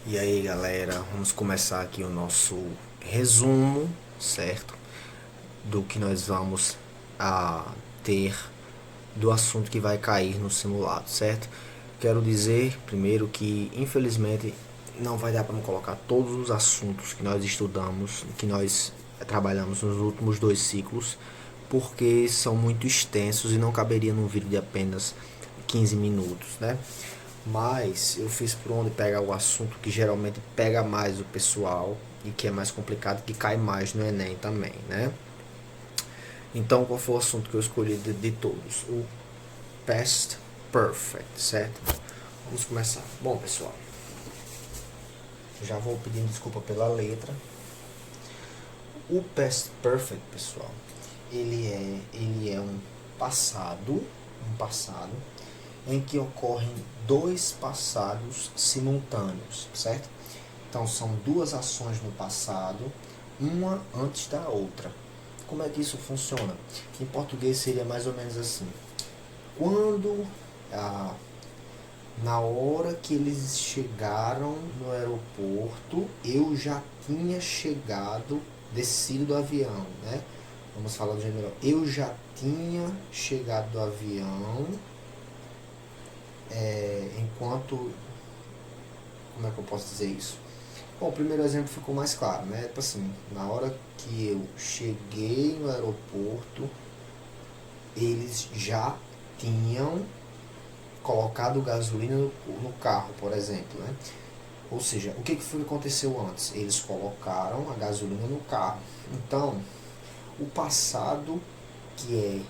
E aí galera, vamos começar aqui o nosso resumo, certo? Do que nós vamos ter do assunto que vai cair no simulado, certo? Quero dizer primeiro que infelizmente não vai dar para colocar todos os assuntos que nós estudamos, que nós trabalhamos nos últimos 2 ciclos, porque são muito extensos e não caberia num vídeo de apenas 15 minutos, né? Mas eu fiz por onde pegar o assunto que geralmente pega mais o pessoal e que é mais complicado, que cai mais no Enem também, né? Então, qual foi o assunto que eu escolhi de todos? O Past Perfect, certo? Vamos começar. Bom, pessoal, já vou pedindo desculpa pela letra. O Past Perfect, pessoal, ele é um passado em que ocorrem dois passados simultâneos, certo? Então são duas ações no passado, uma antes da outra. Como é que isso funciona? Em português seria mais ou menos assim: quando na hora que eles chegaram no aeroporto, eu já tinha chegado, descido do avião, né? Vamos falar do jeito melhor. Eu já tinha chegado do avião, enquanto... Como é que eu posso dizer isso? Bom, o primeiro exemplo ficou mais claro, né? Tipo assim, na hora que eu cheguei no aeroporto, eles já tinham colocado gasolina no carro, por exemplo, né? Ou seja, o que foi que aconteceu antes? Eles colocaram a gasolina no carro. Então, o passado que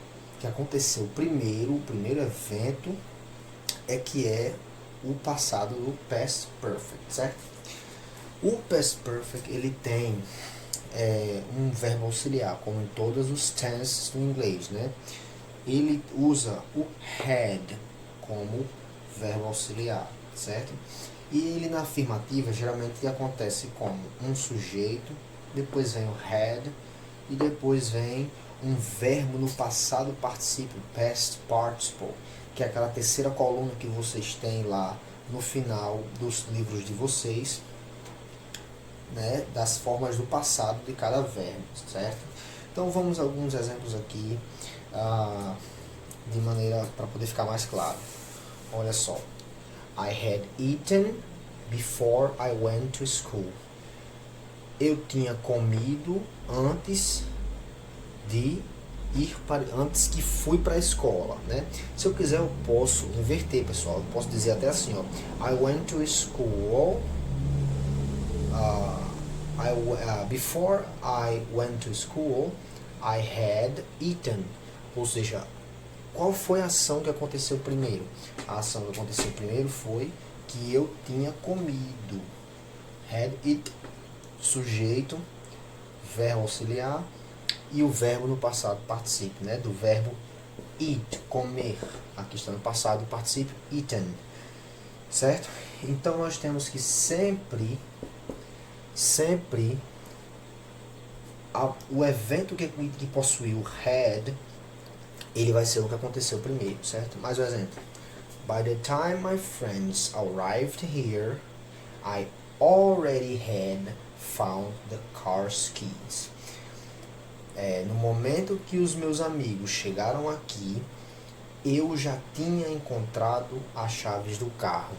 aconteceu primeiro, o primeiro evento é o passado do past perfect, certo? O past perfect ele tem um verbo auxiliar, como em todos os tenses do inglês, né? Ele usa o had como verbo auxiliar, certo? E ele na afirmativa geralmente acontece como um sujeito, depois vem o had e depois vem um verbo no passado particípio, past participle, que é aquela terceira coluna que vocês têm lá no final dos livros de vocês, né, das formas do passado de cada verbo, certo? Então vamos a alguns exemplos aqui, de maneira para poder ficar mais claro. Olha só: I had eaten before I went to school. Eu tinha comido antes de antes que fui para a escola, né? Se eu quiser eu posso inverter, pessoal. Eu posso dizer até assim, ó: I went to school. Before I went to school, I had eaten. Ou seja, qual foi a ação que aconteceu primeiro? A ação que aconteceu primeiro foi que eu tinha comido. Had it, sujeito, verbo auxiliar e o verbo no passado particípio, né? Do verbo eat, comer. Aqui está no passado o particípio eaten, certo? Então nós temos que sempre o evento que possui o had, ele vai ser o que aconteceu primeiro, certo? Mais um exemplo: By the time my friends arrived here, I already had found the car's keys. No momento que os meus amigos chegaram aqui, eu já tinha encontrado as chaves do carro,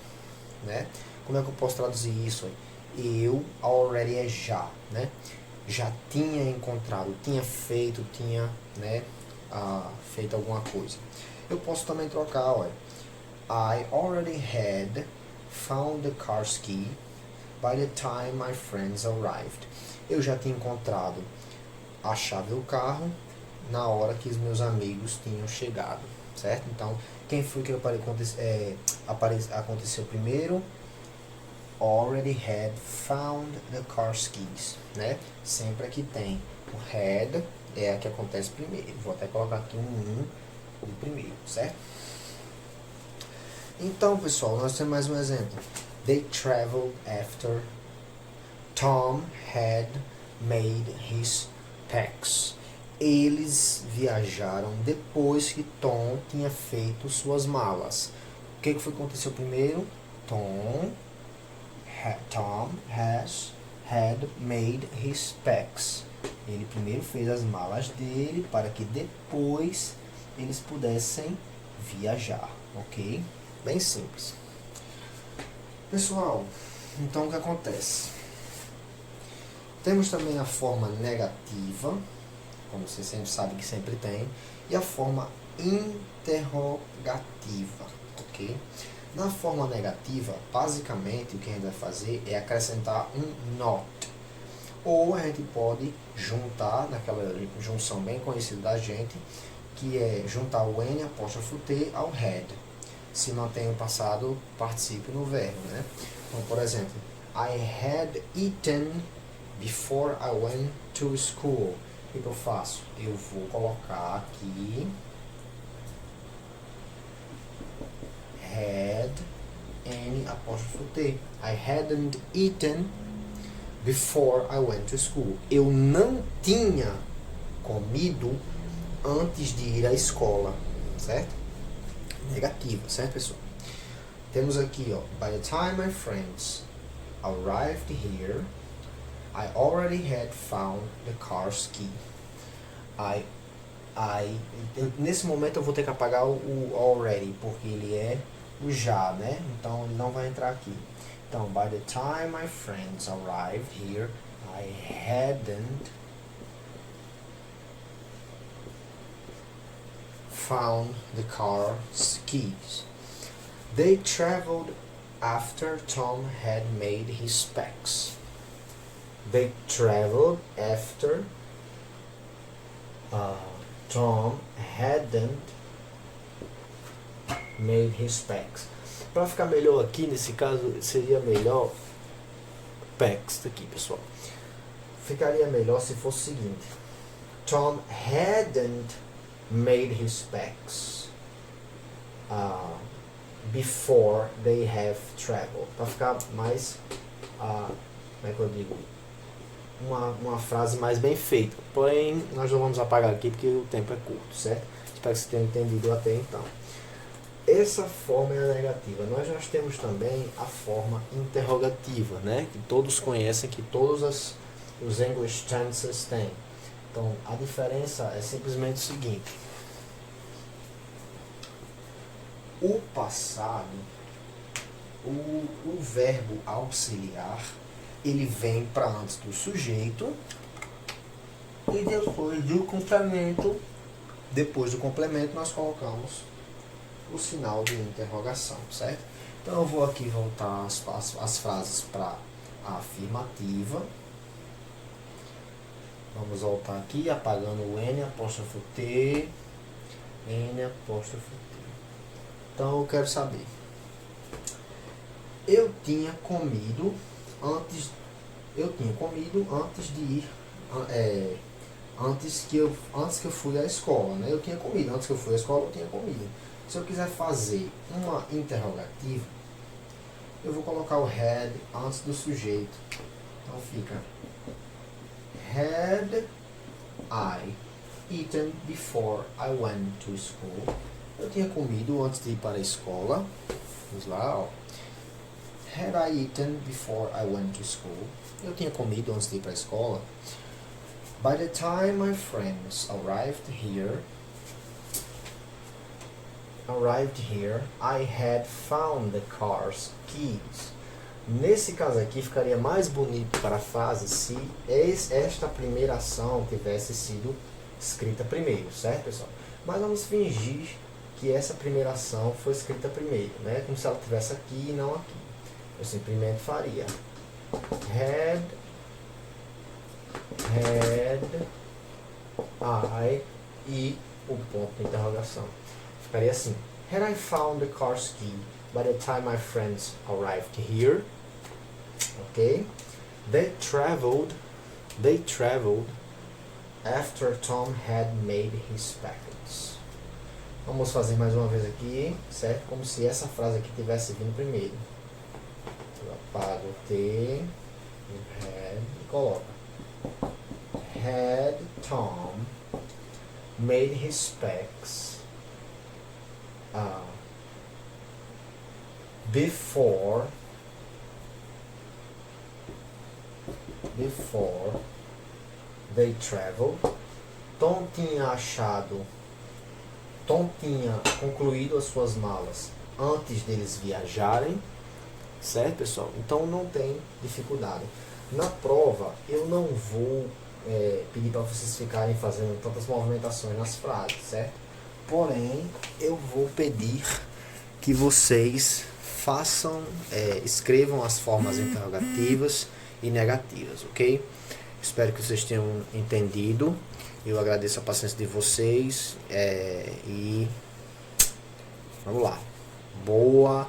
né? Como é que eu posso traduzir isso? Eu already é já, né? Já tinha encontrado, tinha feito, tinha, né, feito alguma coisa. Eu posso também trocar, olha: I already had found the car's key by the time my friends arrived. Eu já tinha encontrado a chave do carro na hora que os meus amigos tinham chegado, certo? Então, quem foi que aconteceu primeiro? Already had found the car's keys, né? Sempre aqui tem o had, é a que acontece primeiro. Vou até colocar aqui um do primeiro, certo? Então, pessoal, nós temos mais um exemplo. They traveled after Tom had made his packs. Eles viajaram depois que Tom tinha feito suas malas. O que foi que aconteceu primeiro? Tom made his packs. Ele primeiro fez as malas dele para que depois eles pudessem viajar, ok? Bem simples. Pessoal, então o que acontece? Temos também a forma negativa, como você sempre sabe que sempre tem, e a forma interrogativa, ok? Na forma negativa, basicamente o que a gente vai fazer é acrescentar um not. Ou a gente pode juntar, naquela junção bem conhecida da gente, que é juntar o N apóstrofo T ao had, se não tem o passado particípio no verbo, né? Então, por exemplo, I had eaten before I went to school. O que eu faço? Eu vou colocar aqui had N apóstrofo T. I hadn't eaten before I went to school. Eu não tinha comido antes de ir à escola, certo? Negativo, certo, pessoal? Temos aqui, ó, by the time my friends arrived here, I already had found the car's key. Nesse momento eu vou ter que apagar o already, porque ele é o já, né? Então ele não vai entrar aqui. Então, by the time my friends arrived here, I hadn't found the car's keys. They traveled after Tom had made his specs. They traveled after Tom hadn't made his specs. Para ficar melhor aqui, nesse caso, seria melhor specs aqui, pessoal. Ficaria melhor se fosse o seguinte: Tom hadn't made his specs before they have traveled. Para ficar mais, como é que eu digo? Uma frase mais bem feita. Porém, nós não vamos apagar aqui porque o tempo é curto, certo? Espero que você tenha entendido até então. Essa forma é a negativa. Nós temos também a forma interrogativa, né? Que todos conhecem, que todos os English tenses têm. Então, a diferença é simplesmente o seguinte: o passado, o verbo auxiliar, ele vem para antes do sujeito e depois do complemento. Depois do complemento nós colocamos o sinal de interrogação, certo? Então eu vou aqui voltar as frases para a afirmativa. Vamos voltar aqui, apagando o N apóstrofo T, N apóstrofo T. Então eu quero saber: eu tinha comido antes de ir, antes que eu fui à escola, né? Eu tinha comido, antes que eu fui à escola eu tinha comido. Se eu quiser fazer uma interrogativa, eu vou colocar o had antes do sujeito. Então fica: had I eaten before I went to school? Eu tinha comido antes de ir para a escola. Vamos lá, ó. Had I eaten before I went to school? Eu tinha comido antes de ir para a escola. By the time my friends arrived here, I had found the car's keys. Nesse caso aqui, ficaria mais bonito para a frase se esta primeira ação tivesse sido escrita primeiro, certo, pessoal? Mas vamos fingir que essa primeira ação foi escrita primeiro, né? Como se ela estivesse aqui e não aqui. Eu simplesmente faria had I e o ponto de interrogação. Ficaria assim: had I found the car's key by the time my friends arrived here? Ok? They traveled after Tom had made his packets. Vamos fazer mais uma vez aqui, certo? Como se essa frase aqui tivesse vindo primeiro. Eu apago o T, o had e coloca: had Tom made his specs before they traveled. Tom tinha concluído as suas malas antes deles viajarem, certo, pessoal? Então não tem dificuldade. Na prova eu não vou pedir para vocês ficarem fazendo tantas movimentações nas frases, certo? Porém, eu vou pedir que vocês escrevam as formas interrogativas e negativas, ok? Espero que vocês tenham entendido. Eu agradeço a paciência de vocês e vamos lá. Boa